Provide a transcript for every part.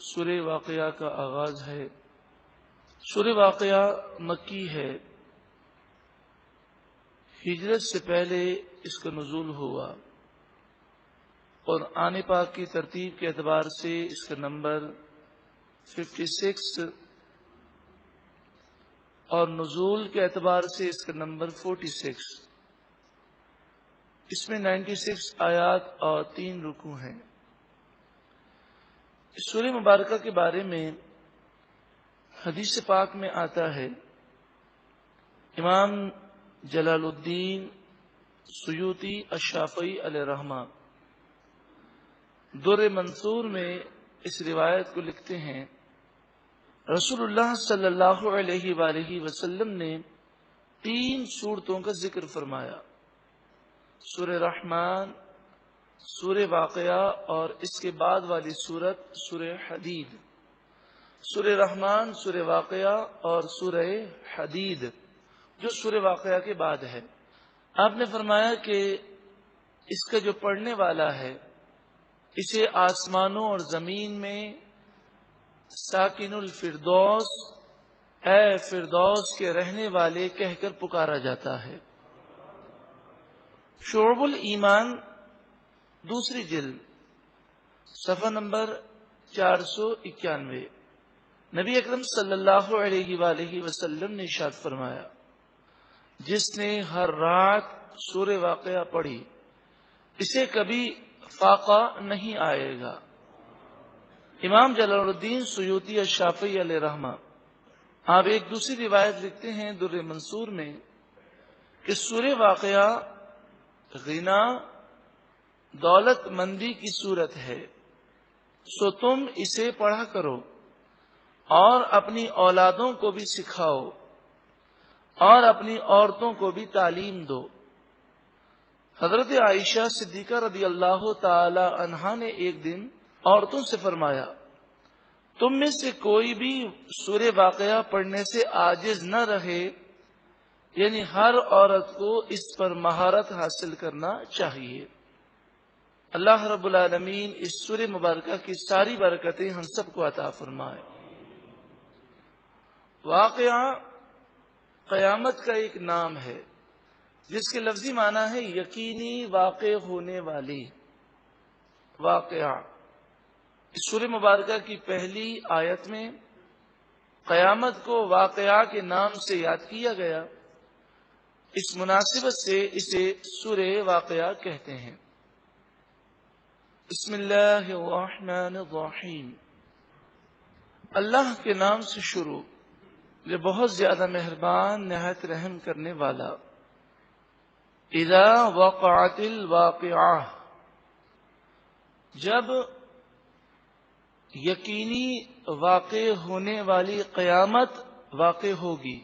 سورہ واقعہ کا آغاز ہے۔ سورہ واقعہ مکی ہے، ہجرت سے پہلے اس کا نزول ہوا اور آنے پاک کی ترتیب کے اعتبار سے اس کا نمبر 56 اور نزول کے اعتبار سے اس کا نمبر 46۔ اس میں 96 آیات اور 3 رکوع ہیں۔ اس سورہ مبارکہ کے بارے میں حدیث پاک میں آتا ہے، امام جلال الدین سیوطی الشافعی علیہ رحمہ در منصور میں اس روایت کو لکھتے ہیں، رسول اللہ صلی اللہ علیہ وآلہ وسلم نے 3 صورتوں کا ذکر فرمایا، سورہ رحمان، سورہ واقعہ اور اس کے بعد والی سورت سورہ حدید۔ سورہ رحمان، سورہ واقعہ اور سورہ حدید جو سورہ واقعہ کے بعد ہے۔ آپ نے فرمایا کہ اس کا جو پڑھنے والا ہے اسے آسمانوں اور زمین میں ساکن الفردوس، اے فردوس کے رہنے والے کہہ کر پکارا جاتا ہے۔ شعب الایمان، دوسری جلد، صفحہ نمبر 491۔ نبی اکرم صلی اللہ علیہ وآلہ وسلم نے ارشاد فرمایا، جس نے ہر رات سورہ واقعہ پڑھی اسے کبھی فاقہ نہیں آئے گا۔ امام جلال الدین سیوطی الشافعی علیہ رحمہ آپ ایک دوسری روایت لکھتے ہیں در منصور میں کہ سورہ واقعہ غنا، دولت مندی کی صورت ہے، سو تم اسے پڑھا کرو اور اپنی اولادوں کو بھی سکھاؤ اور اپنی عورتوں کو بھی تعلیم دو۔ حضرت عائشہ صدیقہ رضی اللہ تعالی عنہا نے ایک دن عورتوں سے فرمایا، تم میں سے کوئی بھی سورہ واقعہ پڑھنے سے عاجز نہ رہے، یعنی ہر عورت کو اس پر مہارت حاصل کرنا چاہیے۔ اللہ رب العالمین اس سورہ مبارکہ کی ساری برکتیں ہم سب کو عطا فرمائے۔ واقعہ قیامت کا ایک نام ہے جس کے لفظی معنی ہے یقینی واقع ہونے والی۔ واقعہ اس سورہ مبارکہ کی پہلی آیت میں قیامت کو واقعہ کے نام سے یاد کیا گیا، اس مناسبت سے اسے سورہ واقعہ کہتے ہیں۔ بسم اللہ الرحمن الرحیم، اللہ کے نام سے شروع جو بہت زیادہ مہربان نہایت رحم کرنے والا۔ اذا وقعت الواقعہ، جب یقینی واقع ہونے والی قیامت واقع ہوگی۔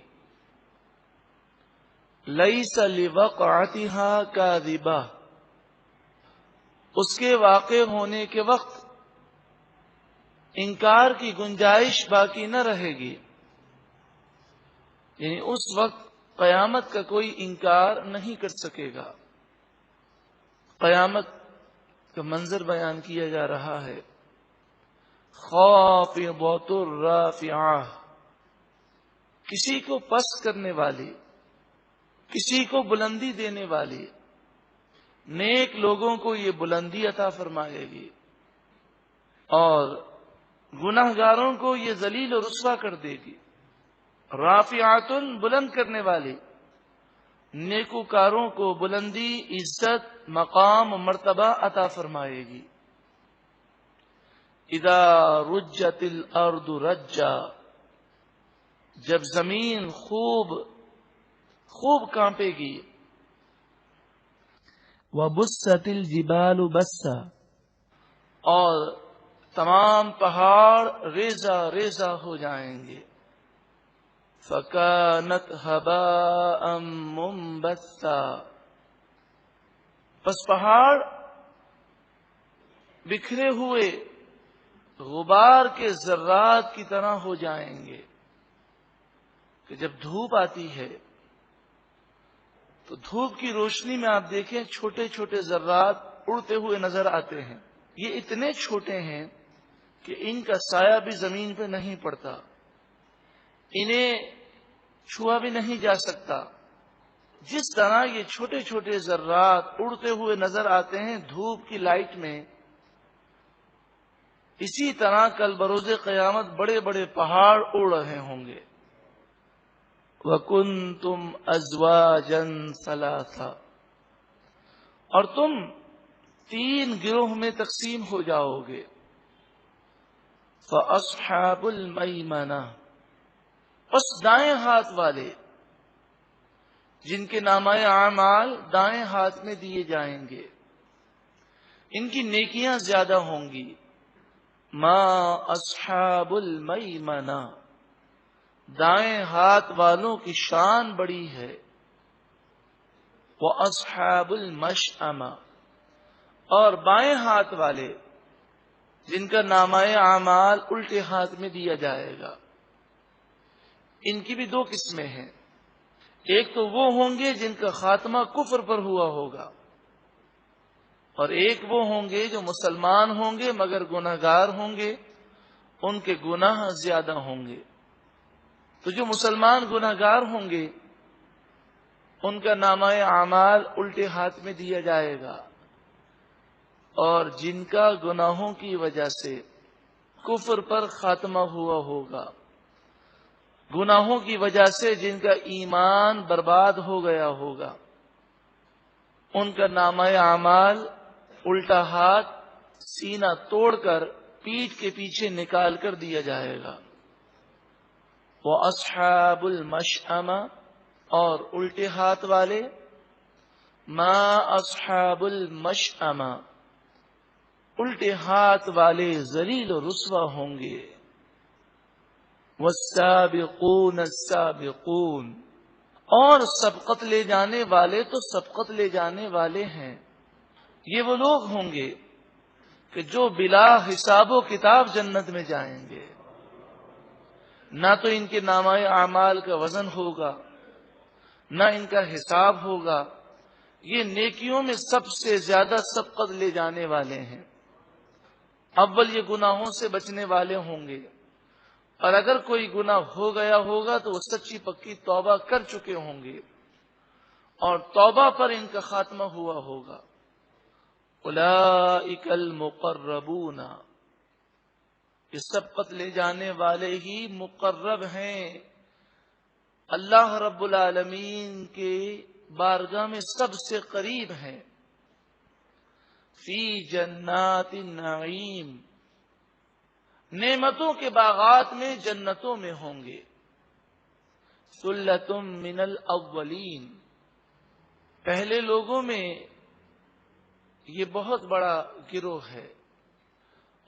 لیس لوقعتها کاذبہ، اس کے واقع ہونے کے وقت انکار کی گنجائش باقی نہ رہے گی، یعنی اس وقت قیامت کا کوئی انکار نہیں کر سکے گا۔ قیامت کا منظر بیان کیا جا رہا ہے، خافضۃ رافعہ، کسی کو پست کرنے والی، کسی کو بلندی دینے والی۔ نیک لوگوں کو یہ بلندی عطا فرمائے گی اور گناہگاروں کو یہ ذلیل و رسوا کر دے گی۔ رافعۃ، بلند کرنے والی، نیکوکاروں کو بلندی، عزت، مقام و مرتبہ عطا فرمائے گی۔ اذا رجت الارض رجا، جب زمین خوب کانپے گی۔ وبست الجبال بسا، اور تمام پہاڑ ریزہ ریزہ ہو جائیں گے۔ فکانت ہباء منبثا، پس پہاڑ بکھرے ہوئے غبار کے ذرات کی طرح ہو جائیں گے۔ کہ جب دھوپ آتی ہے تو دھوپ کی روشنی میں آپ دیکھیں چھوٹے چھوٹے ذرات اڑتے ہوئے نظر آتے ہیں۔ یہ اتنے چھوٹے ہیں کہ ان کا سایہ بھی زمین پہ نہیں پڑتا، انہیں چھوا بھی نہیں جا سکتا۔ جس طرح یہ چھوٹے چھوٹے ذرات اڑتے ہوئے نظر آتے ہیں دھوپ کی لائٹ میں، اسی طرح کل بروز قیامت بڑے بڑے پہاڑ اڑ رہے ہوں گے۔ وَكُنْتُمْ أَزْوَاجًا ثَلَاثًا، اور تم 3 گروہ میں تقسیم ہو جاؤ گے۔ فَأَصْحَابُ الْمَيْمَنَةِ، پس دائیں ہاتھ والے، جن کے نامہ اعمال دائیں ہاتھ میں دیے جائیں گے، ان کی نیکیاں زیادہ ہوں گی۔ ما اصحاب المیمنہ، دائیں ہاتھ والوں کی شان بڑی ہے۔ واصحاب المشأمہ، اور بائیں ہاتھ والے جن کا نامہ اعمال الٹے ہاتھ میں دیا جائے گا، ان کی بھی 2 قسمیں ہیں۔ ایک تو وہ ہوں گے جن کا خاتمہ کفر پر ہوا ہوگا، اور ایک وہ ہوں گے جو مسلمان ہوں گے مگر گناہگار ہوں گے، ان کے گناہ زیادہ ہوں گے۔ تو جو مسلمان گناہگار ہوں گے ان کا نامہ اعمال الٹے ہاتھ میں دیا جائے گا، اور جن کا گناہوں کی وجہ سے کفر پر خاتمہ ہوا ہوگا، گناہوں کی وجہ سے جن کا ایمان برباد ہو گیا ہوگا، ان کا نامہ اعمال الٹا ہاتھ سینہ توڑ کر پیٹھ کے پیچھے نکال کر دیا جائے گا۔ وَأَصْحَابُ الْمَشْأَمَةِ، اور الٹے ہاتھ والے، ما اصحاب المشأمہ، الٹے ہاتھ والے ذلیل و رسوا ہوں گے۔ والسابقون السابقون، اور سبقت لے جانے والے تو سبقت لے جانے والے ہیں، یہ وہ لوگ ہوں گے کہ جو بلا حساب و کتاب جنت میں جائیں گے۔ نہ تو ان کے نامہ اعمال کا وزن ہوگا، نہ ان کا حساب ہوگا، یہ نیکیوں میں سب سے زیادہ سبقت لے جانے والے ہیں۔ اول یہ گناہوں سے بچنے والے ہوں گے، اور اگر کوئی گناہ ہو گیا ہوگا تو وہ سچی پکی توبہ کر چکے ہوں گے، اور توبہ پر ان کا خاتمہ ہوا ہوگا۔ اولئک المقربون، یہ سبقت لے جانے والے ہی مقرب ہیں، اللہ رب العالمین کے بارگاہ میں سب سے قریب ہیں۔ فی جنات النعیم، نعمتوں کے باغات میں جنتوں میں ہوں گے۔ ثلۃ من الاولین، پہلے لوگوں میں یہ بہت بڑا گروہ ہے۔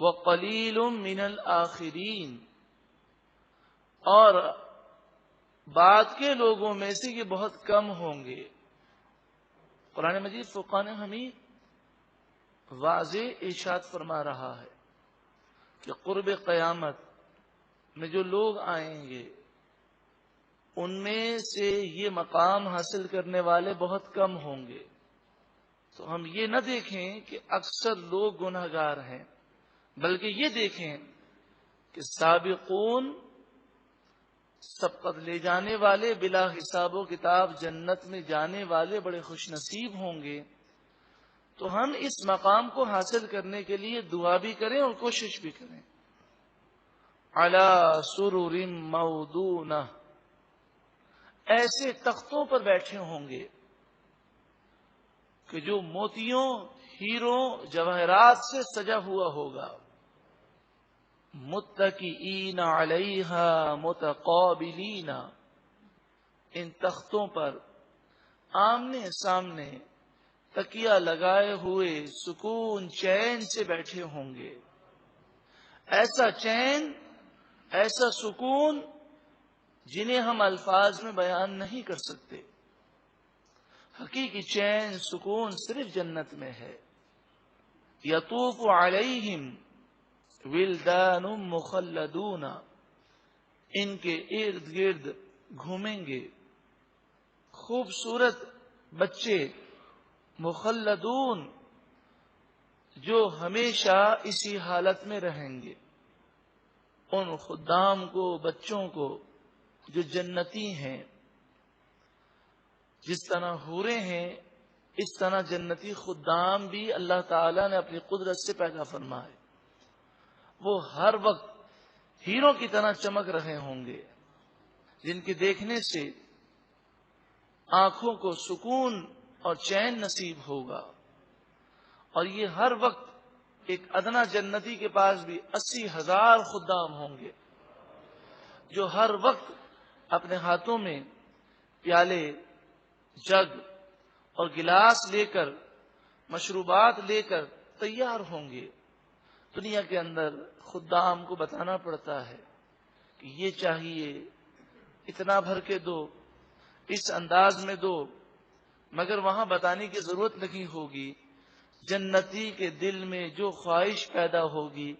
وقلیل من الآخرین، اور بعد کے لوگوں میں سے یہ بہت کم ہوں گے۔ قرآن مجید فرقان حمید واضح ارشاد فرما رہا ہے کہ قرب قیامت میں جو لوگ آئیں گے ان میں سے یہ مقام حاصل کرنے والے بہت کم ہوں گے۔ تو ہم یہ نہ دیکھیں کہ اکثر لوگ گناہگار ہیں، بلکہ یہ دیکھیں کہ سابقون، سبقت لے جانے والے، بلا حساب و کتاب جنت میں جانے والے بڑے خوش نصیب ہوں گے۔ تو ہم اس مقام کو حاصل کرنے کے لیے دعا بھی کریں اور کوشش بھی کریں۔ علی سرر موضونہ، ایسے تختوں پر بیٹھے ہوں گے کہ جو موتیوں، ہیروں، جواہرات سے سجا ہوا ہوگا۔ متکئین علیہا متقابلین، ان تختوں پر آمنے سامنے تکیہ لگائے ہوئے سکون چین سے بیٹھے ہوں گے۔ ایسا چین، ایسا سکون جنہیں ہم الفاظ میں بیان نہیں کر سکتے۔ حقیقی چین، سکون صرف جنت میں ہے۔ یطوف علیہم ولدان مخلدون، ان کے ارد گرد گھومیں گے خوبصورت بچے، مخلدون، جو ہمیشہ اسی حالت میں رہیں گے۔ ان خدام کو، بچوں کو جو جنتی ہیں، جس طرح حوریں ہیں اس طرح جنتی خدام بھی اللہ تعالیٰ نے اپنی قدرت سے پیدا فرمائے. وہ ہر وقت ہیروں کی طرح چمک رہے ہوں گے، جن کے دیکھنے سے آنکھوں کو سکون اور چین نصیب ہوگا. اور یہ ہر وقت ایک ادنا جنتی کے پاس بھی 80,000 خدام ہوں گے جو ہر وقت اپنے ہاتھوں میں پیالے، جگ اور گلاس لے کر، مشروبات لے کر تیار ہوں گے. دنیا کے اندر خدام کو بتانا پڑتا ہے کہ یہ چاہیے، اتنا بھر کے دو، اس انداز میں دو، مگر وہاں بتانے کی ضرورت نہیں ہوگی. جنتی کے دل میں جو خواہش پیدا ہوگی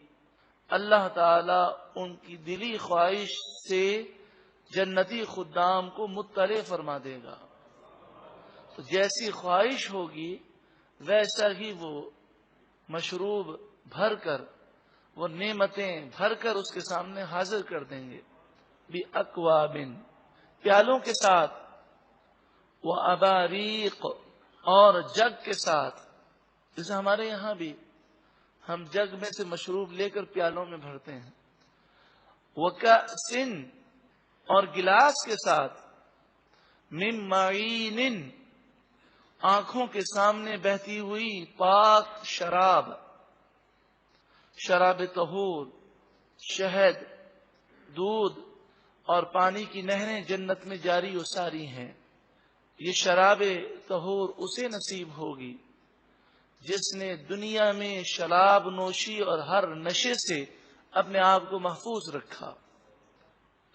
اللہ تعالیٰ ان کی دلی خواہش سے جنتی خدام کو مطلع فرما دے گا. تو جیسی خواہش ہوگی ویسا ہی وہ مشروب بھر کر، وہ نعمتیں بھر کر اس کے سامنے حاضر کر دیں گے. بِأَكْوَابٍ، پیالوں کے ساتھ، وَأَبَارِيقَ، اور جگ کے ساتھ. جیسے ہمارے یہاں بھی ہم جگ میں سے مشروب لے کر پیالوں میں بھرتے ہیں. وَكَأْسٍ، اور گلاس کے ساتھ. مِن مَعِينٍ، آنکھوں کے سامنے بہتی ہوئی پاک شراب. شراب طہور، شہد، دودھ اور پانی کی نہریں جنت میں جاری و ساری ہیں. یہ شراب طہور اسے نصیب ہوگی جس نے دنیا میں شراب نوشی اور ہر نشے سے اپنے آپ کو محفوظ رکھا.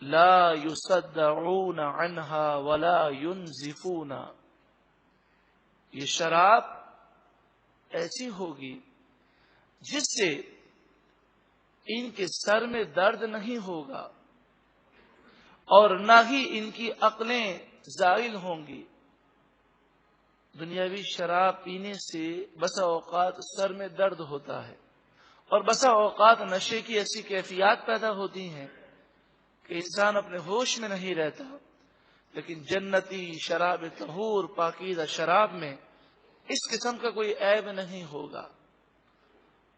لا يصدعون عنها ولا ينزفون، یہ شراب ایسی ہوگی جس سے ان کے سر میں درد نہیں ہوگا اور نہ ہی ان کی عقلیں زائل ہوں گی. دنیاوی شراب پینے سے بسا اوقات سر میں درد ہوتا ہے اور بسا اوقات نشے کی ایسی کیفیات پیدا ہوتی ہیں کہ انسان اپنے ہوش میں نہیں رہتا. لیکن جنتی شراب طہور پاکیزہ شراب میں اس قسم کا کوئی عیب نہیں ہوگا.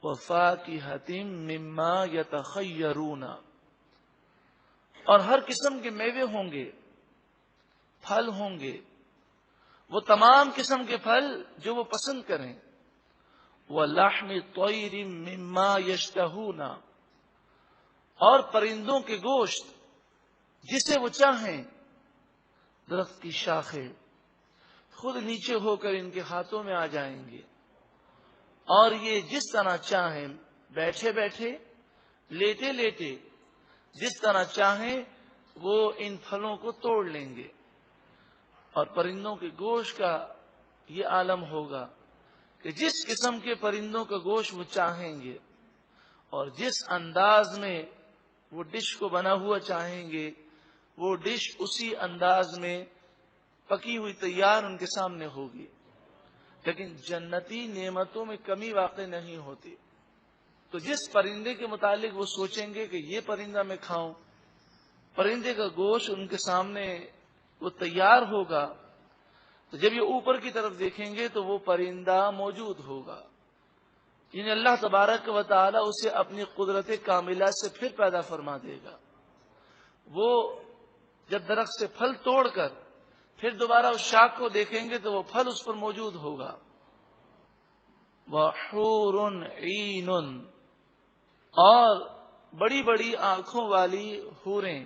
وَفَاكِهَةٍ مِّمَّا يَتَخَيَّرُونَ، اور ہر قسم کے میوے ہوں گے، پھل ہوں گے، وہ تمام قسم کے پھل جو وہ پسند کریں. وَلَحْمِ طَيْرٍ مِّمَّا يَشْتَهُونَ، اور پرندوں کے گوشت جسے وہ چاہیں. درخت کی شاخیں خود نیچے ہو کر ان کے ہاتھوں میں آ جائیں گے اور یہ جس طرح چاہیں، بیٹھے بیٹھے، لیٹے لیٹے، جس طرح چاہیں وہ ان پھلوں کو توڑ لیں گے. اور پرندوں کے گوشت کا یہ عالم ہوگا کہ جس قسم کے پرندوں کا گوشت وہ چاہیں گے اور جس انداز میں وہ ڈش کو بنا ہوا چاہیں گے وہ ڈش اسی انداز میں پکی ہوئی تیار ان کے سامنے ہوگی. لیکن جنتی نعمتوں میں کمی واقع نہیں ہوتی. تو جس پرندے کے متعلق وہ سوچیں گے کہ یہ پرندہ میں کھاؤں، پرندے کا گوشت ان کے سامنے وہ تیار ہوگا. تو جب یہ اوپر کی طرف دیکھیں گے تو وہ پرندہ موجود ہوگا. یعنی اللہ تبارک و تعالی اسے اپنی قدرت کاملہ سے پھر پیدا فرما دے گا. وہ جب درخت سے پھل توڑ کر پھر دوبارہ اس شاخ کو دیکھیں گے تو وہ پھل اس پر موجود ہوگا. وَحُورٌ عِینٌ، اور بڑی بڑی آنکھوں والی حوریں.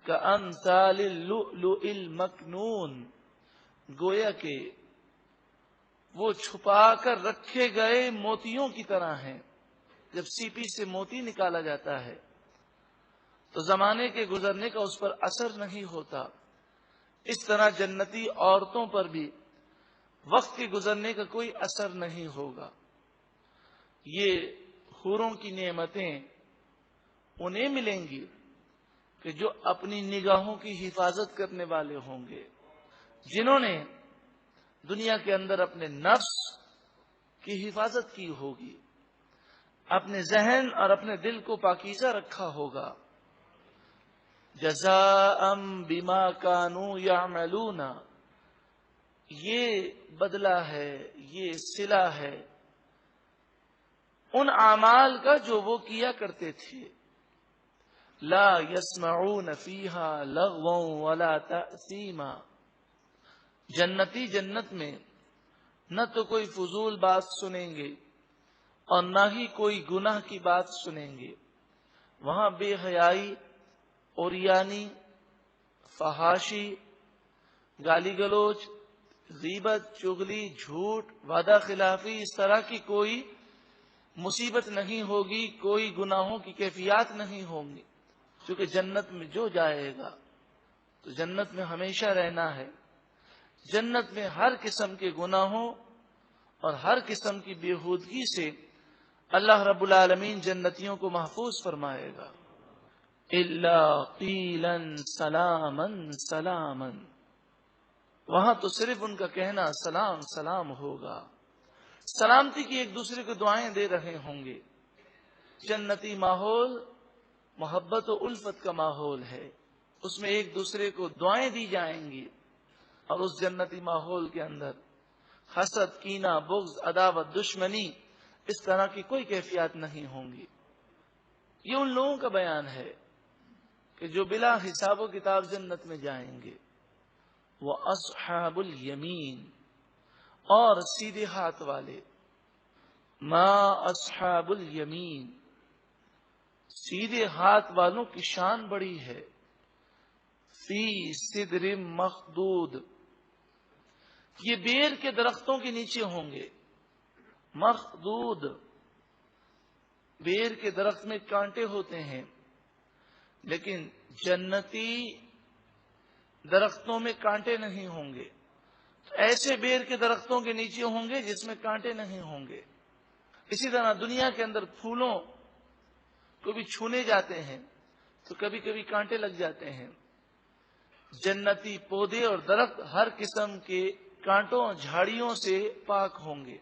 کَأَمْثَالِ اللُّؤْلُؤِ الْمَكْنُونِ، گویا کہ وہ چھپا کر رکھے گئے موتیوں کی طرح ہیں. جب سیپی سے موتی نکالا جاتا ہے تو زمانے کے گزرنے کا اس پر اثر نہیں ہوتا. اس طرح جنتی عورتوں پر بھی وقت کے گزرنے کا کوئی اثر نہیں ہوگا. یہ حوروں کی نعمتیں انہیں ملیں گی کہ جو اپنی نگاہوں کی حفاظت کرنے والے ہوں گے، جنہوں نے دنیا کے اندر اپنے نفس کی حفاظت کی ہوگی، اپنے ذہن اور اپنے دل کو پاکیزہ رکھا ہوگا. جزاء بما کانوا یعملون، یہ بدلہ ہے، یہ صلہ ہے ان اعمال کا جو وہ کیا کرتے تھے. لا يسمعون فيها لغوا ولا تأثیما، جنتی جنت میں نہ تو کوئی فضول بات سنیں گے اور نہ ہی کوئی گناہ کی بات سنیں گے. وہاں بے حیائی، اوریانی، فحاشی، گالی گلوچ، غیبت، چغلی، جھوٹ، وعدہ خلافی، اس طرح کی کوئی مصیبت نہیں ہوگی، کوئی گناہوں کی کیفیات نہیں ہوں گی. کیونکہ جنت میں جو جائے گا تو جنت میں ہمیشہ رہنا ہے. جنت میں ہر قسم کے گناہوں اور ہر قسم کی بےہودگی سے اللہ رب العالمین جنتیوں کو محفوظ فرمائے گا. الا قیلا سلاما سلاما، وہاں تو صرف ان کا کہنا سلام سلام ہوگا. سلامتی کی ایک دوسرے کو دعائیں دے رہے ہوں گے. جنتی ماحول محبت و الفت کا ماحول ہے، اس میں ایک دوسرے کو دعائیں دی جائیں گی. اور اس جنتی ماحول کے اندر حسد، کینہ، بغض، عداوت، دشمنی، اس طرح کی کوئی کیفیات نہیں ہوں گی. یہ ان لوگوں کا بیان ہے کہ جو بلا حساب و کتاب جنت میں جائیں گے. وہ اصحاب الیمین، اور سیدھے ہاتھ والے. ما اصحاب الیمین، سیدھے ہاتھ والوں کی شان بڑی ہے. فی سدر مخدود، یہ بیر کے درختوں کے نیچے ہوں گے. مخدود، بیر کے درخت میں کانٹے ہوتے ہیں، لیکن جنتی درختوں میں کانٹے نہیں ہوں گے. ایسے بیر کے درختوں کے نیچے ہوں گے جس میں کانٹے نہیں ہوں گے. اسی طرح دنیا کے اندر پھولوں کو بھی چھونے جاتے ہیں تو کبھی کبھی کانٹے لگ جاتے ہیں. جنتی پودے اور درخت ہر قسم کے کانٹوں جھاڑیوں سے پاک ہوں گے.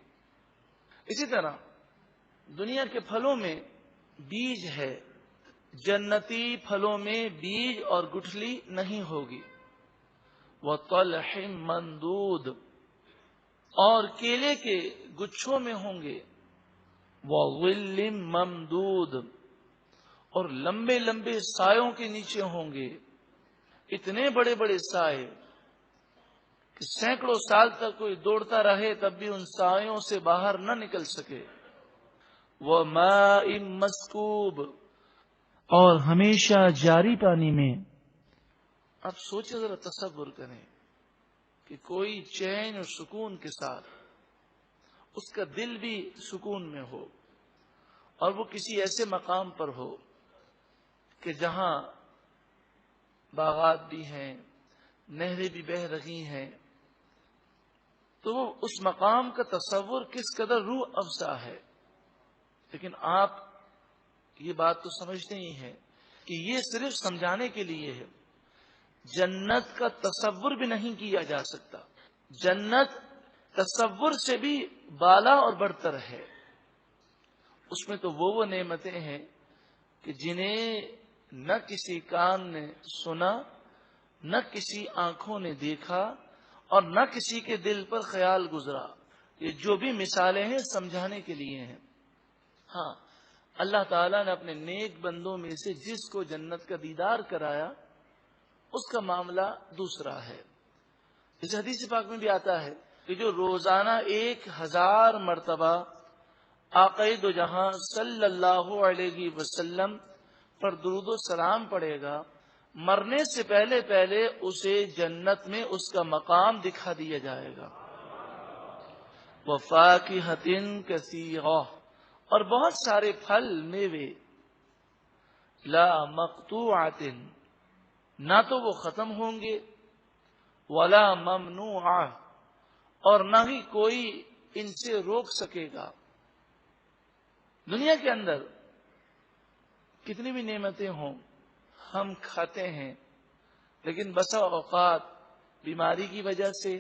اسی طرح دنیا کے پھلوں میں بیج ہے، جنتی پھلوں میں بیج اور گٹھلی نہیں ہوگی. وَطَلْحٍ مَّنْضُودٍ، اور کیلے کے گچھوں میں ہوں گے. وَظِلٍّ مَّمْدُودٍ، اور لمبے لمبے سایوں کے نیچے ہوں گے. اتنے بڑے بڑے سائے کہ سینکڑوں سال تک کوئی دوڑتا رہے تب بھی ان سایوں سے باہر نہ نکل سکے. وَمَاءٍ مَّسْكُوبٍ، اور ہمیشہ جاری پانی میں. اب سوچیں ذرا، تصور کریں کہ کوئی چین اور سکون کے ساتھ اس کا دل بھی سکون میں ہو اور وہ کسی ایسے مقام پر ہو کہ جہاں باغات بھی ہیں، نہریں بھی بہہ رہی ہیں. تو وہ اس مقام کا تصور کس قدر روح افزا ہے. لیکن آپ یہ بات تو سمجھتے ہی ہیں کہ یہ صرف سمجھانے کے لیے ہے. جنت کا تصور بھی نہیں کیا جا سکتا. جنت تصور سے بھی بالا اور برتر ہے. اس میں تو وہ نعمتیں ہیں کہ جنہیں نہ کسی کان نے سنا، نہ کسی آنکھوں نے دیکھا اور نہ کسی کے دل پر خیال گزرا. یہ جو بھی مثالیں ہیں سمجھانے کے لیے ہیں. ہاں، اللہ تعالیٰ نے اپنے نیک بندوں میں سے جس کو جنت کا دیدار کرایا اس کا معاملہ دوسرا ہے. اس حدیث پاک میں بھی آتا ہے کہ جو روزانہ 1000 مرتبہ آقا دو جہاں صلی اللہ علیہ وسلم پر درود و سلام پڑے گا، مرنے سے پہلے پہلے اسے جنت میں اس کا مقام دکھا دیا جائے گا. وَفَاكِهَةٍ كَثِيرَةٍ، اور بہت سارے پھل میوے. لا مقطوعۃ، نہ تو وہ ختم ہوں گے. ولا ممنوعہ، اور نہ ہی کوئی ان سے روک سکے گا. دنیا کے اندر کتنی بھی نعمتیں ہوں ہم کھاتے ہیں، لیکن بسا اوقات بیماری کی وجہ سے،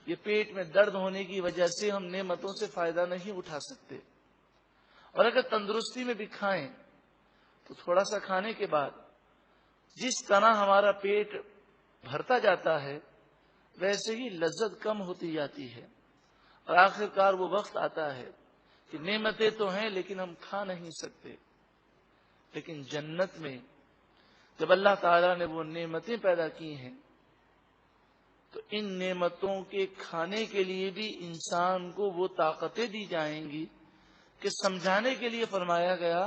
یہ پیٹ میں درد ہونے کی وجہ سے ہم نعمتوں سے فائدہ نہیں اٹھا سکتے. اور اگر تندرستی میں بھی کھائیں تو تھوڑا سا کھانے کے بعد جس طرح ہمارا پیٹ بھرتا جاتا ہے ویسے ہی لذت کم ہوتی جاتی ہے، اور آخر کار وہ وقت آتا ہے کہ نعمتیں تو ہیں لیکن ہم کھا نہیں سکتے۔ لیکن جنت میں جب اللہ تعالیٰ نے وہ نعمتیں پیدا کی ہیں تو ان نعمتوں کے کھانے کے لیے بھی انسان کو وہ طاقتیں دی جائیں گی کہ سمجھانے کے لیے فرمایا گیا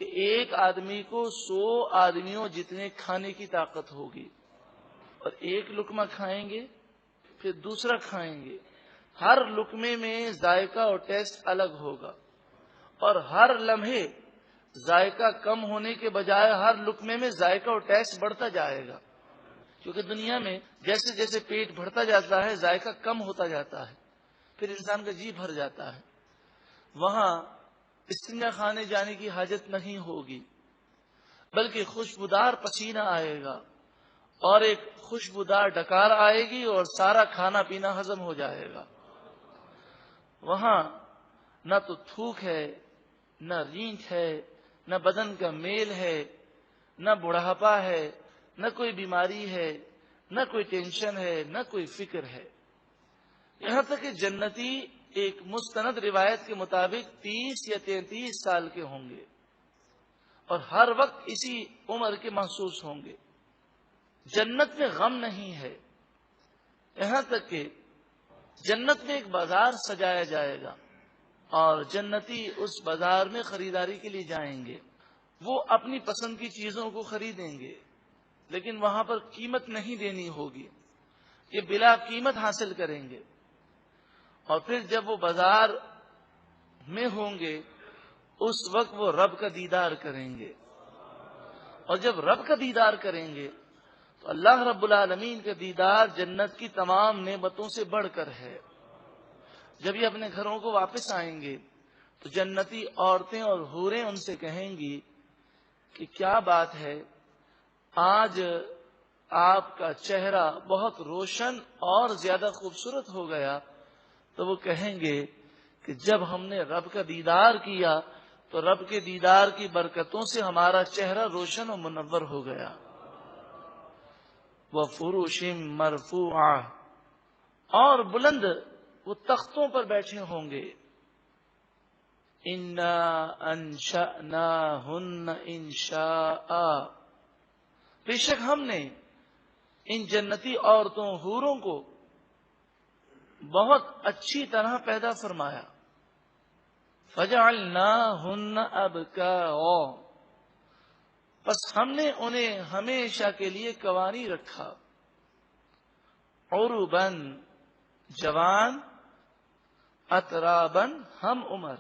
کہ ایک آدمی کو 100 آدمیوں جتنے کھانے کی طاقت ہوگی، اور ایک لقمہ کھائیں گے پھر دوسرا کھائیں گے، ہر لقمے میں ذائقہ اور ٹیسٹ الگ ہوگا، اور ہر لمحے ذائقہ کم ہونے کے بجائے ہر لقمے میں ذائقہ اور ٹیسٹ بڑھتا جائے گا، کیونکہ دنیا میں جیسے جیسے پیٹ بڑھتا جاتا ہے ذائقہ کم ہوتا جاتا ہے، پھر انسان کا جی بھر جاتا ہے۔ وہاں استنجا خانے جانے کی حاجت نہیں ہوگی، بلکہ خوشبودار پسینہ آئے گا اور ایک خوشبودار ڈکار آئے گی اور سارا کھانا پینا ہضم ہو جائے گا۔ وہاں نہ تو تھوک ہے، نہ رینٹ ہے، نہ بدن کا میل ہے، نہ بڑھاپا ہے، نہ کوئی بیماری ہے، نہ کوئی ٹینشن ہے، نہ کوئی فکر ہے۔ یہاں تک کہ جنتی ایک مستند روایت کے مطابق 30 یا 33 سال کے ہوں گے اور ہر وقت اسی عمر کے محسوس ہوں گے۔ جنت میں غم نہیں ہے، یہاں تک کہ جنت میں ایک بازار سجایا جائے گا اور جنتی اس بازار میں خریداری کے لیے جائیں گے۔ وہ اپنی پسند کی چیزوں کو خریدیں گے، لیکن وہاں پر قیمت نہیں دینی ہوگی، یہ بلا قیمت حاصل کریں گے۔ اور پھر جب وہ بازار میں ہوں گے اس وقت وہ رب کا دیدار کریں گے، اور جب رب کا دیدار کریں گے تو اللہ رب العالمین کا دیدار جنت کی تمام نعمتوں سے بڑھ کر ہے۔ جب یہ اپنے گھروں کو واپس آئیں گے تو جنتی عورتیں اور حوریں ان سے کہیں گی کہ کیا بات ہے، آج آپ کا چہرہ بہت روشن اور زیادہ خوبصورت ہو گیا۔ تو وہ کہیں گے کہ جب ہم نے رب کا دیدار کیا تو رب کے دیدار کی برکتوں سے ہمارا چہرہ روشن و منور ہو گیا۔ وَفُرُشٍ مَّرْفُوعَةٍ، اور بلند وہ تختوں پر بیٹھے ہوں گے۔ إِنَّا أَنشَأْنَاهُنَّ إِنشَاءً، بے شک ہم نے ان جنتی عورتوں حوروں کو بہت اچھی طرح پیدا فرمایا۔ فَجَعَلْنَاهُنَّ أَبْكَارًا، بس ہم نے انہیں ہمیشہ کے لیے کنواری رکھا۔ عُرُبًا، جوان، اَتْرَابًا، ہم عمر،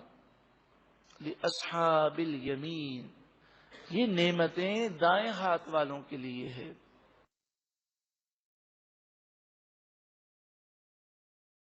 لِأَصْحَابِ الْيَمِينِ، یہ نعمتیں دائیں ہاتھ والوں کے لیے ہے۔